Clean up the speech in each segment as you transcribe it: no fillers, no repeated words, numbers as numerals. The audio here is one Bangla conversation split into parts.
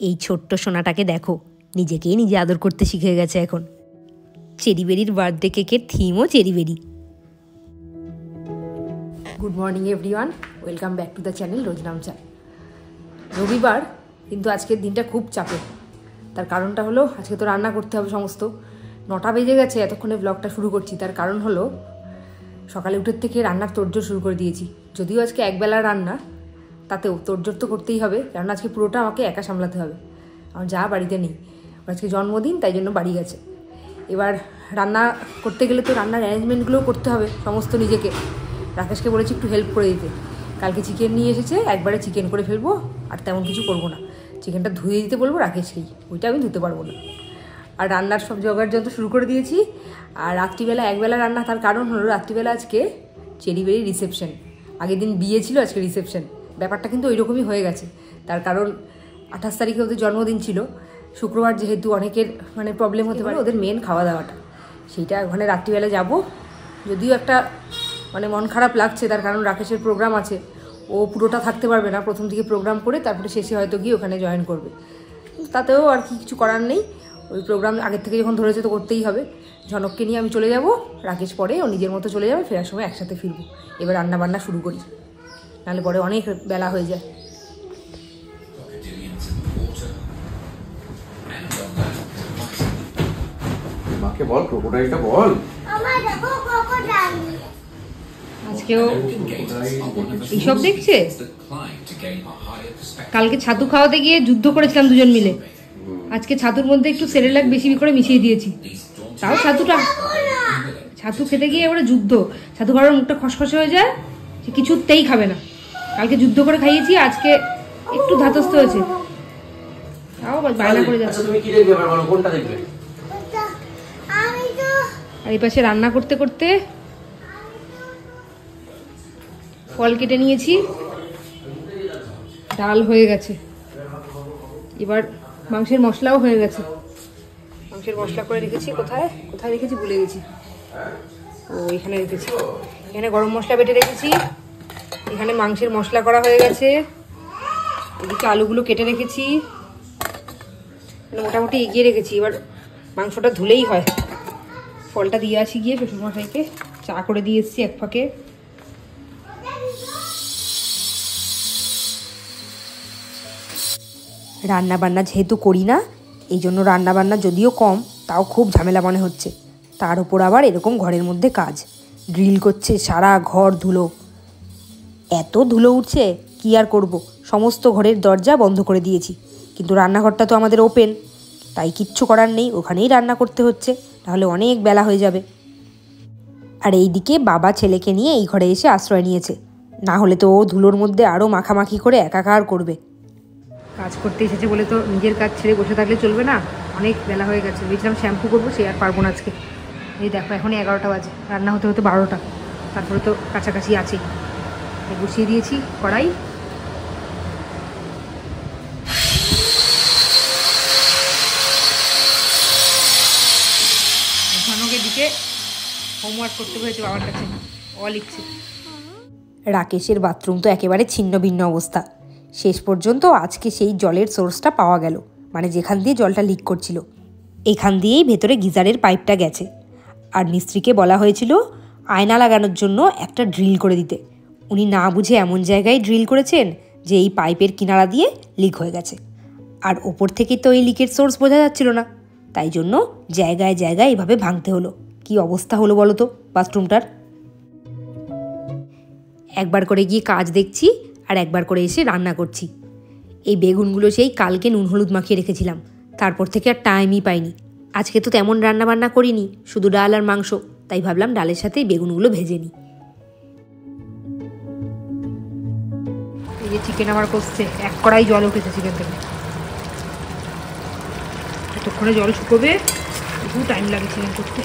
এই ছোট্ট সোনাটাকে দেখো, নিজেকেই নিজে আদর করতে শিখে গেছে এখন। চেরিবেরির বার্থডে কেকের থিমও cherry berry. Good morning everyone, welcome back to the channel Rojnamcha. রবিবার, কিন্তু আজকের দিনটা খুব চাপের। তার কারণটা হলো আজকে তো রান্না করতে হবে সমস্ত। 9টা বেজে গেছে, এতক্ষণে ব্লগটা শুরু করছি। তার কারণ হলো সকালে উঠের থেকে রান্নার তোড়জোড় শুরু করে দিয়েছি। যদিও আজকে একবেলা রান্না, তাতেও তোড়জোড় তো করতেই হবে, কারণ আজকে পুরোটা আমাকে একা সামলাতে হবে। আমার যা বাড়িতে নেই, আজকে জন্মদিন, তাই জন্য বাড়ি গেছে। এবার রান্না করতে গেলে তো রান্নার অ্যারেঞ্জমেন্টগুলোও করতে হবে সমস্ত নিজেকে। রাকেশকে বলেছি একটু হেল্প করে দিতে। কালকে চিকেন নিয়ে এসেছে, একবারে চিকেন করে ফেলবো, আর তেমন কিছু করবো না। চিকেনটা ধুয়ে দিতে বলবো রাকেশকেই, ওইটা আমি ধুতে পারবো না। আর রান্নার সব জোগাড় যন্ত্র শুরু করে দিয়েছি। আর রাত্রিবেলা একবেলা রান্না, তার কারণ হলো রাত্রিবেলা আজকে চেরিবেরি রিসেপশন। আগের দিন বিয়ে ছিল, আজকে রিসেপশন। ব্যাপারটা কিন্তু ওই রকমই হয়ে গেছে। তার কারণ 28 তারিখে ওদের জন্মদিন ছিল। শুক্রবার যেহেতু অনেকের প্রবলেম হতে পারে ওদের মেন খাওয়া দাওয়াটা, সেইটা ওখানে রাত্রিবেলা যাব। যদিও একটা মন খারাপ লাগছে, তার কারণ রাকেশের প্রোগ্রাম আছে, ও পুরোটা থাকতে পারবে না। প্রথম দিকে প্রোগ্রাম করে তারপরে শেষে হয়তো গিয়ে ওখানে জয়েন করবে। তাতেও আর কিছু করার নেই। ওই প্রোগ্রাম আগের থেকে যখন ধরেছে তো করতেই হবে। ঝনককে নিয়ে আমি চলে যাব, রাকেশ পরে ও নিজের মতো চলে যাবে, ফেরার সময় একসাথে ফিরবো। এবার রান্নাবান্না শুরু করি, নাহলে পরে অনেক বেলা হয়ে যায়। মাকে বল ক্রোকোডাইলটা বল। আজকেও এইসব দেখছে। কালকে ছাতু খাওয়াতে গিয়ে যুদ্ধ করেছিলাম দুজন মিলে। আজকে ছাতুর মধ্যে একটু সেরেলাক বেশি করে মিশিয়ে দিয়েছি। তাও ছাতু খেতে গিয়ে এবারে যুদ্ধ। ছাতু খাওয়ার মুখটা খসখসে হয়ে যায়, সে কিছুতেই খাবে না। কালকে যুদ্ধ করে খাইয়েছি, আজকে একটু ধাতস্থ হয়েছে, তাও বায়না করে যাচ্ছে। আর এই পাশে রান্না করতে করতে ফল কেটে নিয়েছি, ডাল হয়ে গেছে। এবার মাংসের মশলাও হয়ে গেছে। মাংসের মশলা করে রেখেছি, কোথায় রেখেছি ভুলে গেছি। ও এখানে রেখেছি। এখানে গরম মশলা বেটে রেখেছি, এখানে মাংসের মশলা করা হয়ে গেছে, এদিকে আলুগুলো কেটে রেখেছি, মোটামুটি এগিয়ে রেখেছি। এবার মাংসটা ধুলেই হয়। ফলটা দিয়ে আসি গিয়ে শ্বশুরমশাইকে, চা করে দিয়ে এসছি এক ফাঁকে। রান্নাবান্না যেহেতু করি না, এই জন্য রান্নাবান্না যদিও কম, তাও খুব ঝামেলা মনে হচ্ছে। তার উপর আবার এরকম ঘরের মধ্যে কাজ, ড্রিল করছে, সারা ঘর ধুলো। এত ধুলো উঠছে, কি আর করব, সমস্ত ঘরের দরজা বন্ধ করে দিয়েছি। কিন্তু রান্নাঘরটা তো আমাদের ওপেন, তাই কিচ্ছু করার নেই, ওখানেই রান্না করতে হচ্ছে, নাহলে অনেক বেলা হয়ে যাবে। আর এইদিকে বাবা ছেলেকে নিয়ে এই ঘরে এসে আশ্রয় নিয়েছে, না হলে তো ও ধুলোর মধ্যে আরও মাখামাখি করে একাকার করবে। কাজ করতে এসেছে বলে তো নিজের কাজ ছেড়ে বসে থাকলে চলবে না। অনেক বেলা হয়ে গেছে, ভেবেছিলাম শ্যাম্পু করবো, সে আর পারবো না আজকে। এই দেখো এখনই 11টা বাজে, রান্না হতে হতে 12টা, তারপরে তো কাছাকাছি আছেই। বসিয়ে দিয়েছি কড়াই। ঝনকের দিকে হোমওয়ার্ক করতে হয়েছে বাবার কাছে, লিখছে। রাকেশের বাথরুম তো একেবারে ছিন্ন ভিন্ন অবস্থা। শেষ পর্যন্ত আজকে সেই জলের সোর্সটা পাওয়া গেল, যেখান দিয়ে জলটা লিক করছিল, এখান দিয়েই ভেতরে গিজারের পাইপটা গেছে। আর মিস্ত্রিকে বলা হয়েছিল আয়না লাগানোর জন্য একটা ড্রিল করে দিতে। উনি না বুঝে এমন জায়গায় ড্রিল করেছেন যে এই পাইপের কিনারা দিয়ে লিক হয়ে গেছে। আর ওপর থেকে তো এই লিকের সোর্স বোঝা যাচ্ছিল না, তাই জন্য জায়গায় জায়গায় এভাবে ভাঙতে হলো। কি অবস্থা হলো বলো তো বাথরুমটার। একবার করে গিয়ে কাজ দেখছি, আর একবার করে এসে রান্না করছি। এই বেগুনগুলো সেই কালকে নুন হলুদ মাখিয়ে রেখেছিলাম, তারপর থেকে আর টাইমই পাইনি। আজকে তো তেমন রান্নাবান্না করিনি, শুধু ডাল আর মাংস, তাই ভাবলাম ডালের সাথে বেগুনগুলো ভেজে নিই। এই যে চিকেন আমার কষছে, এক কড়াই জল উঠেছে চিকেন থেকে। এতক্ষণে জল শুকোবে, একটু টাইম লাগে চিকেন করতে।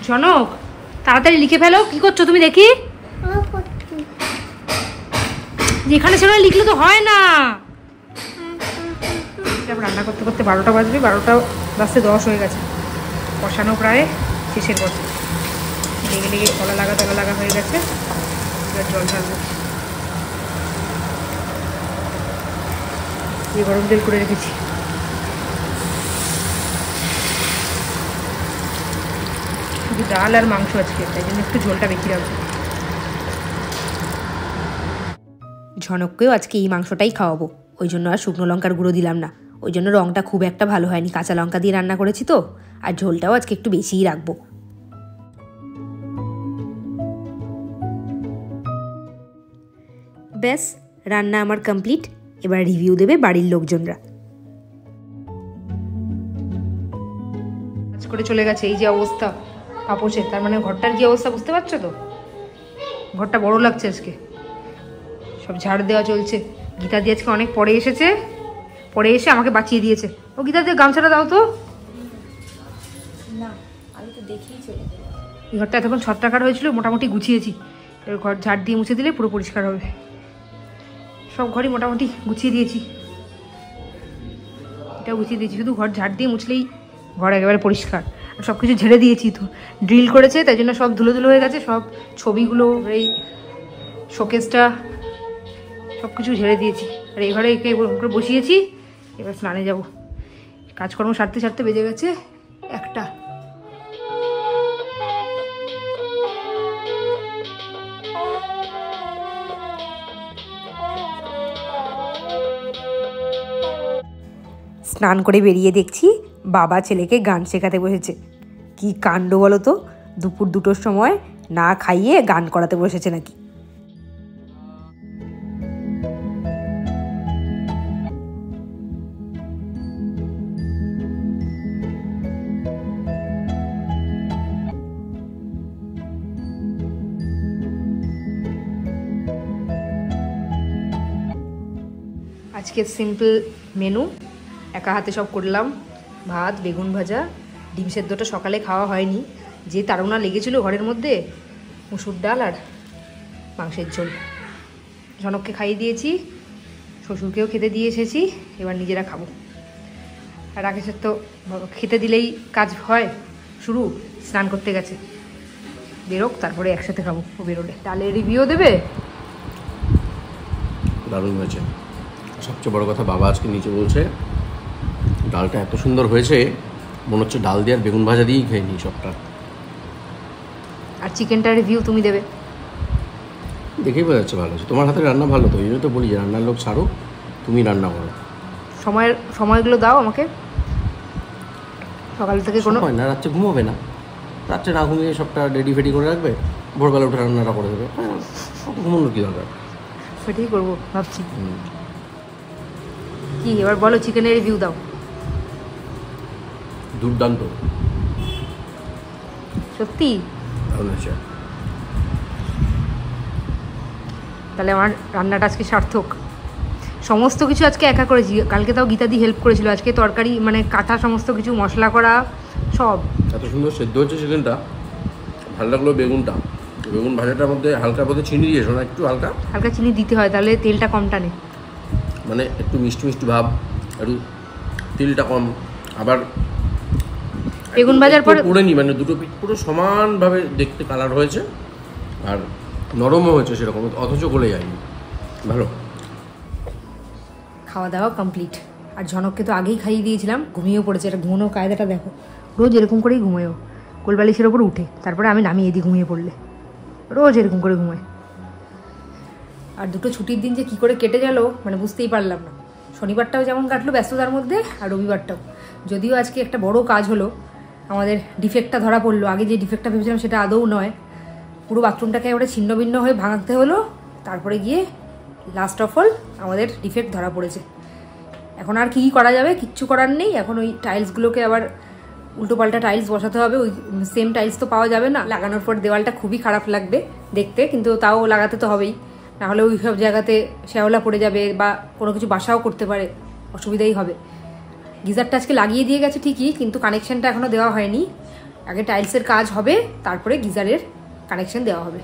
জনক, তাড়াতাড়ি লিখে ফেলো। কি করছো তুমি দেখি? যেখানে সেখানে লিখলে তো হয় না। বসেছিলাম রান্না করতে করতে 12টা বাজবে, 12টা বাজতে 10 হয়ে গেছে। কষানো প্রায় শেষের পথে, লেগে লেগে তলা লাগা হয়ে গেছে। এবার জল ঢালবো। দিয়ে গরম তেল করে রেখেছি। শুধু ডাল আর মাংস আজকে, তাই জন্য একটু ঝোলটা বেশি রাখবো। ঝনককেও আজকে এই মাংসটাই খাওয়াবো, ওই জন্য আর শুকনো লঙ্কার গুঁড়ো দিলাম না। ওই জন্য রঙটা খুব একটা ভালো হয়নি, কাঁচা লঙ্কা দিয়ে রান্না করেছি তো। আর ঝোলটাও আজকে একটু বেশিই রাখবো। ব্যাস, রান্না আমার কমপ্লিট। এবার রিভিউ দেবে বাড়ির লোকজনরা। কাজ করে চলে গেছে। এই যে অবস্থা পাপোশের, তার মানে ঘরটার কি অবস্থা বুঝতে পারছো তো? ঘরটা বড় লাগছে আজকে, সব ঝাড় দেওয়া চলছে। গীতা দিয়ে আজকে অনেক পরে এসেছে, পরে এসে আমাকে বাঁচিয়ে দিয়েছে। ও গীতা দিয়ে গামছাটা দাও তো। না, আমি তো দেখেই চলে যাই। এই ঘরটা এতক্ষণ ছত্রাকার হয়েছিল, মোটামুটি গুছিয়েছি। এবার ঘর ঝাড় দিয়ে মুছে দিলে পুরো পরিষ্কার হবে। সব ঘরই মোটামুটি গুছিয়ে দিয়েছি, এটাও গুছিয়ে দিয়েছি। শুধু ঘর ঝাড় দিয়ে মুছলেই ঘর একেবারে পরিষ্কার। আর সব কিছু ঝেড়ে দিয়েছি, তো ড্রিল করেছে তাই জন্য সব ধুলো ধুলো হয়ে গেছে। সব ছবিগুলো, এই শোকেসটা, সব কিছু ঝেড়ে দিয়েছি। আর এই ঘরে একে করে বসিয়েছি। এবার স্নানে যাব। কাজকর্ম সারতে সারতে বেজে গেছে 1টা। স্নান করে বেরিয়ে দেখছি বাবা ছেলেকে গান শেখাতে বসেছে। কি কাণ্ড বলো তো, দুপুর 2টোর সময় না খাইয়ে গান করাতে বসেছে নাকি। আজকে সিম্পল মেনু, একা হাতে সব করলাম। ভাত, বেগুন ভাজা, ডিম সেদ্ধটা সকালে খাওয়া হয়নি, যে তাড়না লেগেছিল ঘরের মধ্যে। মুসুর ডাল আর মাংসের ঝোল। ঝনককে খাইয়ে দিয়েছি, শ্বশুরকেও খেতে দিয়ে এসেছি। এবার নিজেরা খাবো। আর রাকেশের তো খেতে দিলেই কাজ হয় শুরু। স্নান করতে গেছে, বেরোক, তারপরে একসাথে খাবো। ও বেরোলে ডালের রিভিউ দেবে। দারুণ হয়েছে। সবচেয়ে বড় কথা, বাবা আজকে নিচে বলছে ডালটা এত সুন্দর হয়েছে, মনে হচ্ছে ডাল দিয়ে আর বেগুন ভাজা দিয়েই খেয়ে নিই সবটা। আর চিকেনটার রিভিউ তুমি দেবে। দেখেই বোঝা যাচ্ছে ভালো হয়েছে। তোমার হাতে রান্না ভালো তো, এই জন্য তো বলি যে রান্নার লোক ছাড়ো, তুমি রান্না করো। সময়গুলো দাও আমাকে। সকাল থেকে কোনো হয় না, রাত্রে ঘুমোবে না, রাত্রে না ঘুমিয়ে সবটা রেডি ফেডি করে রাখবে, ভোরবেলা উঠে রান্নাটা করে দেবে। হ্যাঁ, ঘুমানোর কী দরকার? সেটাই করবো ভাবছি। কি এবার বলো, চিকেনের রিভিউ দাও। দুর্দান্ত, সত্যি দারুণ হয়েছে। তাহলে আমার রান্নাটা আজকে সার্থক। সমস্ত কিছু আজকে একা করেছি, কালকে তাও গীতাদি হেল্প করেছিল। আজকে তরকারি মানে কাটা, সমস্ত কিছু মশলা করা, সব। এত সুন্দর সেদ্ধ হচ্ছে চিকেনটা, ভালো লাগলো। বেগুনটা, বেগুন ভাজাটার মধ্যে হালকা বোধে চিনি দিয়েছো না? একটু হালকা হালকা চিনি দিতে হয়, তাহলে তেলটা কম টানে। মানে একটু মিষ্টি মিষ্টি ভাব, একটু তেলটা কম। আবার বেগুন ভাজার পরে পুড়ে নি, মানে দুটো পিঠ পুরো সমানভাবে দেখতে কালার হয়েছে, আর নরমও হয়েছে সেরকম, অথচ গলে যায়নি। ভালো। খাওয়া দাওয়া কমপ্লিট। আর ঝনককে তো আগেই খাইয়ে দিয়েছিলাম, ঘুমিয়েও পড়েছে। এটা ঘুমানোর কায়দাটা দেখো, রোজ এরকম করেই ঘুমায়ও। কোলবালিশের ওপর উঠে তারপরে আমি নামিয়ে দিই ঘুমিয়ে পড়লে, রোজ এরকম করে ঘুমায়। আর দুটো ছুটির দিন যে কী করে কেটে গেল মানে বুঝতেই পারলাম না। শনিবারটাও যেমন কাটলো ব্যস্ততার মধ্যে, আর রবিবারটাও। যদিও আজকে একটা বড় কাজ হলো, আমাদের ডিফেক্টটা ধরা পড়লো। আগে যে ডিফেক্টটা ভেবেছিলাম সেটা আদৌ নয়, পুরো বাথরুমটাকে এবারে ছিন্ন ভিন্ন হয়ে ভাঙতে হলো। তারপরে গিয়ে লাস্ট অফ অল আমাদের ডিফেক্ট ধরা পড়েছে। এখন আর কী করা যাবে, কিচ্ছু করার নেই। এখন ওই টাইলসগুলোকে আবার উল্টোপাল্টা টাইলস বসাতে হবে। ওই সেম টাইলস তো পাওয়া যাবে না। লাগানোর পর দেওয়ালটা খুবই খারাপ লাগবে দেখতে, কিন্তু তাও লাগাতে তো হবেই, নাহলে ওই সব জায়গাতে শ্যাওলা পড়ে যাবে বা কোনো কিছু বাসাও করতে পারে, অসুবিধাই হবে। গিজারটা আজকে লাগিয়ে দিয়ে গেছে ঠিকই, কিন্তু কানেকশানটা এখনও দেওয়া হয়নি। আগে টাইলসের কাজ হবে, তারপরে গিজারের কানেকশান দেওয়া হবে।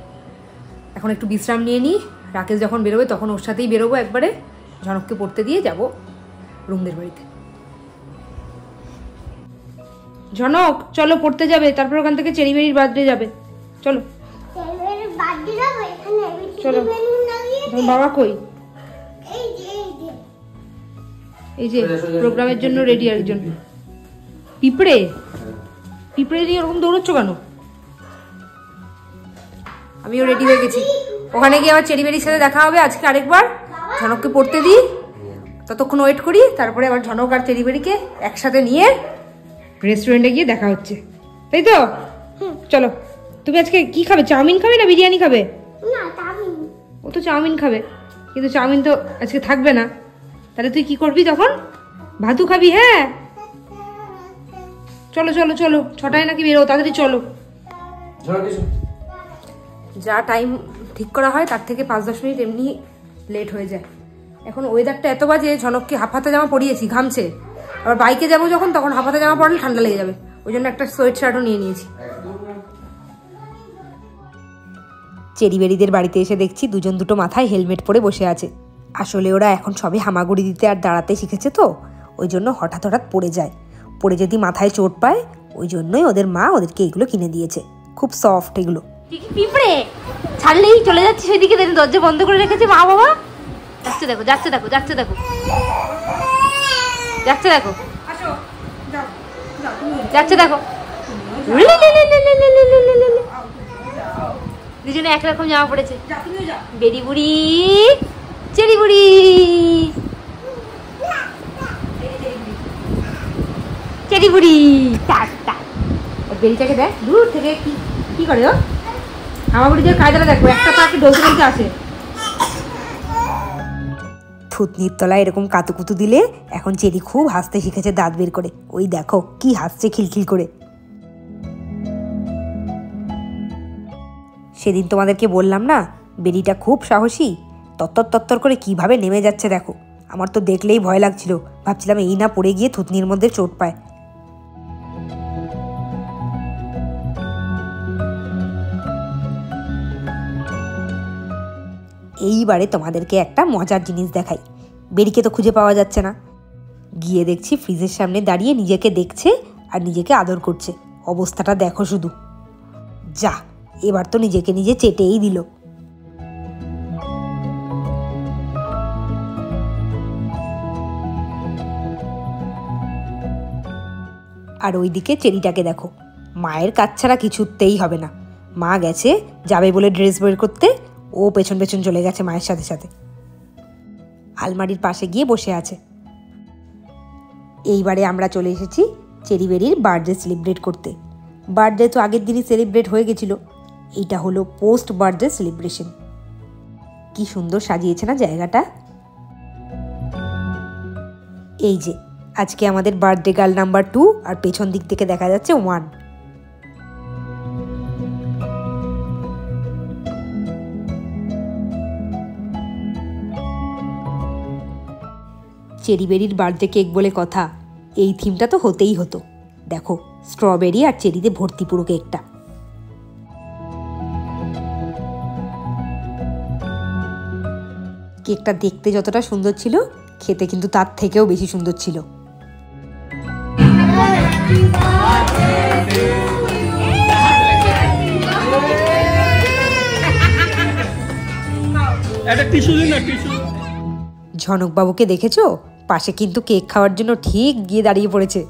এখন একটু বিশ্রাম নিয়ে নিই। রাকেশ যখন বেরোবে তখন ওর সাথেই বেরোবো একবারে। ঝনককে পড়তে দিয়ে যাব রুমদের বাড়িতে। ঝনক চলো পড়তে যাবে, তারপর ওখান থেকে চেরি বেরির বার্থডে যাবে। চলো চলো। তোমার বাবা কই? এই যে প্রোগ্রামের জন্য রেডি একজন। পিঁপড়ে পিঁপড়ে দিয়ে ওরকম দৌড়চ্ছ কেন? আমিও রেডি হয়ে গেছি। ওখানে গিয়ে আমার চেরি বেরির সাথে দেখা হবে আজকে আরেকবার। ঝনককে পড়তে দিই, ততক্ষণ ওয়েট করি, তারপরে আবার ঝনক আর চেরি বেরিকে একসাথে নিয়ে রেস্টুরেন্টে গিয়ে দেখা হচ্ছে, তাই তো? চলো। তুমি আজকে কি খাবে? চাউমিন খাবে না বিরিয়ানি খাবে? ও তো চাউমিন খাবে, কিন্তু চাউমিন তো আজকে থাকবে না। তাহলে তুই কি করবি তখন? ভাতু খাবি? হ্যাঁ চলো চলো চলো, 6টায় নাকি বেরো, তাড়াতাড়ি চলো। যা টাইম ঠিক করা হয় তার থেকে 5-10 মিনিট এমনি লেট হয়ে যায়। এখন ওয়েদারটা এত বাজে, ঝনককে হাফ হাতা জামা পরিয়েছি, ঘামছে। আবার বাইকে যাবো যখন, তখন হাফ হাতা জামা পরলে ঠান্ডা লেগে যাবে, ওই জন্য একটা সোয়েট শার্টও নিয়ে নিয়েছি। চেরি বেরিদের বাড়িতে এসে দেখছি দুজন দুটো মাথায় হেলমেট পরে বসে আছে। আসলে ওরা এখন সবে হামাগুড়ি দিতে আর দাঁড়াতে শিখেছে, তো ওই জন্য হঠাৎ হঠাৎ পড়ে যায়। পড়ে যদি মাথায় চোট পায়, ওই জন্যই ওদের মা ওদেরকে এগুলো কিনে দিয়েছে। খুব সফট এগুলো। পিঁপড়ে ছাড়লেই চলে যাচ্ছে সেদিকে, দরজা বন্ধ করে রেখেছে মা বাবা। যাচ্ছে দেখো, যাচ্ছে দেখো, যাচ্ছে দেখো, যাচ্ছে দেখো, যাচ্ছে দেখো। দুজনে একরকম জামা পড়েছে। বেরি বুড়ি, চেরি বুড়ি। চেরি বুড়ি বেরিটাকে দেখ দূর থেকে, কি করে ও? হামাগুড়ি যে কায়দাটা দেখো, একটা পাখি ডলতে ডলতে আসে। থুতনির তলায় এরকম কাতুকুতু দিলে এখন চেরি খুব হাসতে শিখেছে দাঁত বের করে। ওই দেখো কি হাসছে খিলখিল করে। সেদিন তোমাদেরকে বললাম না, বেরিটা খুব সাহসী, তত্তর তত্তর করে কিভাবে নেমে যাচ্ছে দেখো। আমার তো দেখলেই ভয় লাগছিল, ভাবছিলাম এই না পড়ে গিয়ে থুতনির মধ্যে চোট পায়। এইবারে তোমাদেরকে একটা মজার জিনিস দেখাই। বেরিকে তো খুঁজে পাওয়া যাচ্ছে না, গিয়ে দেখছি ফ্রিজের সামনে দাঁড়িয়ে নিজেকে দেখছে আর নিজেকে আদর করছে। অবস্থাটা দেখো শুধু, যা এবার তো নিজেকে নিজে চেটেই দিল। আর ওইদিকে চেরিটাকে দেখো, মায়ের কাজ ছাড়া কিছুতেই হবে না। মা গেছে যাবে বলে ড্রেস বের করতে, ও পেছন পেছন চলে গেছে মায়ের সাথে সাথে। আলমারির পাশে গিয়ে বসে আছে। এইবারে আমরা চলে এসেছি চেরি বেরির বার্থডে সেলিব্রেট করতে। বার্থডে তো আগের দিনই সেলিব্রেট হয়ে গেছিল, এইটা হলো পোস্ট বার্থডে সেলিব্রেশন। কি সুন্দর সাজিয়েছে না জায়গাটা। এই যে আজকে আমাদের বার্থডে গার্ল নাম্বার 2, আর পেছন দিক থেকে দেখা যাচ্ছে 1। চেরি বেরির বার্থডে কেক বলে কথা, এই থিমটা তো হতেই হতো। দেখো স্ট্রবেরি আর চেরিতে ভর্তি পুরো কেকটা। কেকটা দেখতে যতটা সুন্দর ছিল, খেতে কিন্তু তার থেকেও বেশি সুন্দর ছিল। ঝনকবাবুকে দেখেছো? পাশে কিন্তু কেক খাওয়ার জন্য ঠিক গিয়ে দাঁড়িয়ে পড়েছে।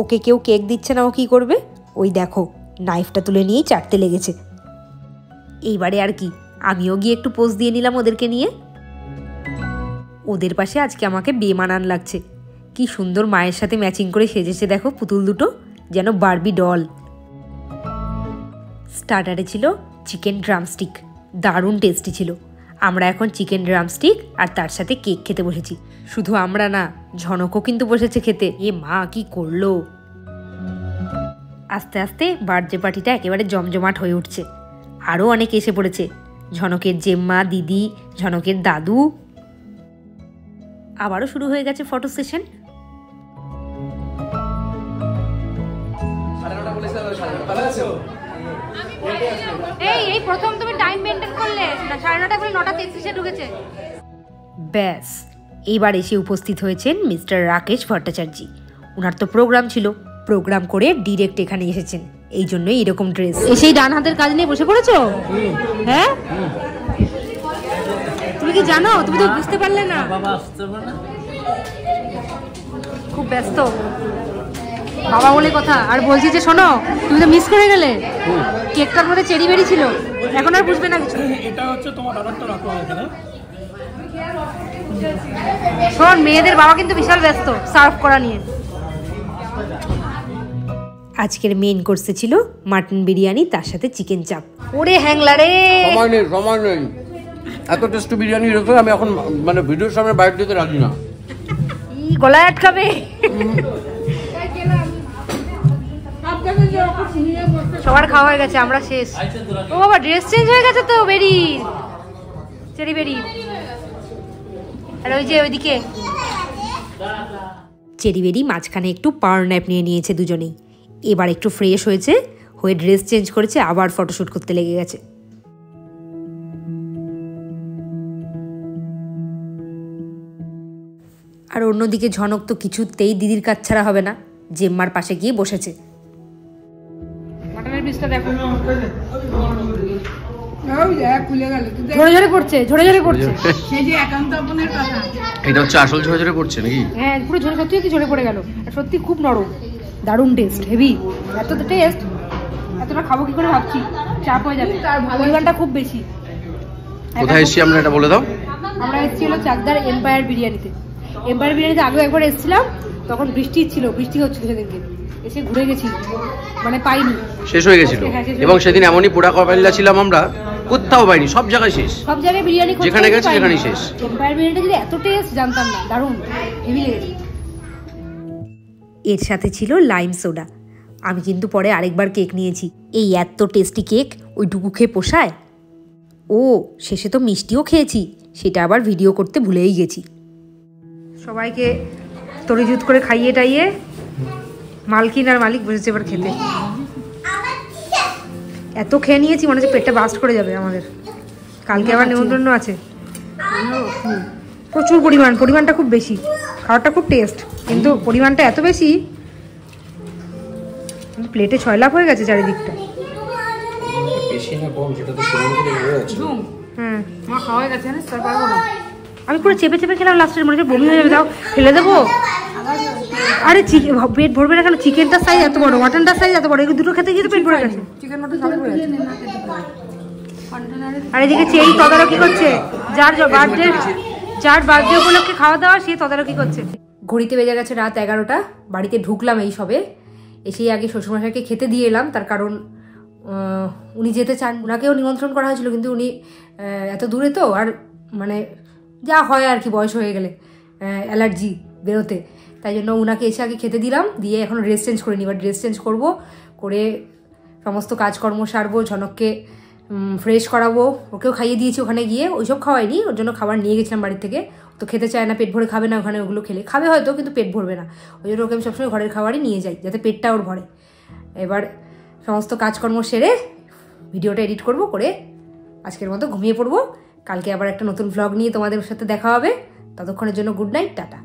ওকে কেউ কেক দিচ্ছে না, ও কি করবে? ওই দেখো নাইফটা তুলে নিয়েই চাটতে লেগেছে। এইবারে আর কি, আমিও গিয়ে একটু পোজ দিয়ে নিলাম ওদেরকে নিয়ে। ওদের পাশে আজকে আমাকে বেমানান লাগছে। কি সুন্দর মায়ের সাথে ম্যাচিং করে সেজেছে দেখো পুতুল দুটো, যেন বারবি ডল। স্টার্টারে ছিল চিকেন ড্রামস্টিক, দারুণ টেস্টি ছিল। আমরা এখন চিকেন ড্রামস্টিক আর তার সাথে কেক খেতে বসেছি। শুধু আমরা না, ঝনকও কিন্তু বসেছে খেতে। এ মা কি করলো! আস্তে আস্তে বার্থডে পার্টিটা একেবারে জমজমাট হয়ে উঠছে। আরও অনেক এসে পড়েছে, ঝনকের জেম্মা, দিদি, ঝনকের দাদু। আবারও শুরু হয়ে গেছে ফটো সেশন। এই প্রথম তুমি টাইম মেইনটেইন করলে না, 9:30 করে 9:33-এ ঢুকেছে। ব্যাস, এইবার এসে উপস্থিত হয়েছেন মিস্টার রাকেশ ভট্টাচার্য। ওনার তো প্রোগ্রাম ছিল, প্রোগ্রাম করে ডিরেক্ট এখানে এসেছেন, এই জন্যই এরকম ড্রেস। এসেই ডান হাতের কাজ নিয়ে বসে পড়েছো? হ্যাঁ, তুমি কি জানো? তুমি তো বুঝতে পারলে না, খুব ব্যস্ত বাবা বলে কথা। আর বলছি যে শোনো, তুমি তো মিস করে গেলে, কেকটার মধ্যে চেরি বেরি ছিল, এখন আর বুঝবে না কিছু। এটা হচ্ছে তোমার অর্ডারটা রাখো এখানে। শোন, মেয়েদের বাবা কিন্তু বিশাল ব্যস্ত সার্ভ করা নিয়ে। আজকের মেইন কোর্সে ছিল মাটন বিরিয়ানি, তার সাথে চিকেন চাপ। ওরে হ্যাংলা রে, সময় নেই, এত টেস্টি বিরিয়ানি রেখে আমি এখন মানে ভিডিওর সামনে বাইরে দিতে রাজি না। গলায় আটকাবে। সবার খাওয়া হয়ে গেছে, আমরা শেষ। ও বাবা, ড্রেস চেঞ্জ হয়ে গেছে তো, বেরি চেরি বেরি। আর ওই যে ওইদিকে চেরি বেরি মাঝখানে একটু পাওয়ার ন্যাপ নিয়ে নিয়েছে দুজনেই। এবার একটু ফ্রেশ হয়েছে, হয়ে ড্রেস চেঞ্জ করেছে, আবার ফটোশ্যুট করতে লেগে গেছে। আর অন্যদিকে ঝনক তো কিছুতেই দিদির কাজ ছাড়া হবে না, জেম্মার পাশে গিয়ে বসেছে। মাটনের পিসটা দেখো, ঝরে ঝরে পড়ছে, ঝরে ঝরে পড়ছে। এটা হচ্ছে আসল ঝরে ঝরে পড়ছে নাকি? হ্যাঁ, পুরো ঝরে, সত্যি কি ঝরে পড়ে গেল। আর সত্যি খুব নরম, দারুণ টেস্ট, হেভি। এত টেস্ট, এতটা খাবো কি করে ভাবছি, চাপ হয়ে যাবে। পরিমাণটা খুব বেশি। কোথায় এসেছি আমরা এটা বলে দাও। আমরা এসেছি হলো চাকদার এম্পায়ার বিরিয়ানিতে। এম্পায়ার বিরিয়ানিতে আগেও একবার এসেছিলাম, তখন বৃষ্টি ছিল, বৃষ্টি হচ্ছিল সেদিনকে, এসে ঘুরে গেছি, মানে পাইনি, শেষ হয়ে গেছিল। এবং সেদিন এমনই পোড়া কপাল্লা ছিলাম আমরা, কোথাও পাইনি, সব জায়গায় শেষ, সব জায়গায় বিরিয়ানি যেখানে গেছি সেখানেই শেষ। এম্পায়ার বিরিয়ানিটা যদি এত টেস্ট জানতাম না, দারুণ হেভি লেগেছে। এর সাথে ছিল লাইম সোডা। আমি কিন্তু পরে আরেকবার কেক নিয়েছি। এই এত টেস্টি কেক ওইটুকু খেয়ে পোষায়? ও শেষে তো মিষ্টিও খেয়েছি, সেটা আবার ভিডিও করতে ভুলেই গেছি। সবাইকে তরিজুত করে খাইয়ে টাইয়ে মালকিন আর মালিক বসেছে এবার খেতে। এত খেয়ে নিয়েছি, মনে হচ্ছে পেটটা বাস্ট করে যাবে আমাদের। কালকে আবার নিমন্ত্রণ আছে, প্রচুর পরিমাণটা খুব বেশি। খাবারটা খুব টেস্ট, কিন্তু পরিমাণটা এত বেশি, প্লেটে 6 লাখ হয়ে গেছে চারিদিকটা। হ্যাঁ, মা খাওয়া হয়ে গেছে, আমি পুরো চেপে চেপে খেলাম, লাস্টের মনে হচ্ছে বমি হয়ে যাবে, দাও ফেলে দেবো। আরে পেট ভরবে না কেন? চিকেনটার সাইজ এত বড়, মাটনটার সাইজ এত বড়, এগুলো দুটো খেতে গিয়ে পেট ভরে গেছে। চিকেন মটন সবই ভরে গেছে। আর এদিকে চেরি তদারকি করছে, যার বার্থডে উপলক্ষে খাওয়া দাওয়া, সে তদারকি করছে। ঘড়িতে বেজে গেছে রাত 11টা, বাড়িতে ঢুকলাম এই সবে। এসেই আগে শ্বশুরমশাইকে খেতে দিয়ে এলাম, তার কারণ উনি যেতে চান। ওনাকেও নিমন্ত্রণ করা হয়েছিল, কিন্তু উনি এত দূরে তো, আর মানে যা হয় আর কি, বয়স হয়ে গেলে অ্যালার্জি বেরোতে, তাই জন্য ওনাকে এসে আগে খেতে দিলাম, দিয়ে এখন ড্রেস চেঞ্জ করে নিই। এবার ড্রেস চেঞ্জ করবো, করে সমস্ত কাজকর্ম সারবো, ঝনককে ফ্রেশ করাবো, ওকেও খাইয়ে দিয়েছি ওখানে গিয়ে। ওইসব খাওয়াইনি, ওর জন্য খাবার নিয়ে গেছিলাম বাড়ি থেকে। তো খেতে চায় না, পেট ভরে খাবে না ওখানে, ওগুলো খেলে খাবে হয়তো, কিন্তু পেট ভরবে না। ওই জন্য ওকে আমি সবসময় ঘরের খাবারই নিয়ে যাই, যাতে পেটটা ওর ভরে। এবার সমস্ত কাজকর্ম সেরে ভিডিওটা এডিট করব, করে আজকের মতো ঘুমিয়ে পড়বো। কালকে আবার একটা নতুন ভ্লগ নিয়ে তোমাদের সাথে দেখা হবে। ততক্ষণের জন্য গুড নাইট, টাটা।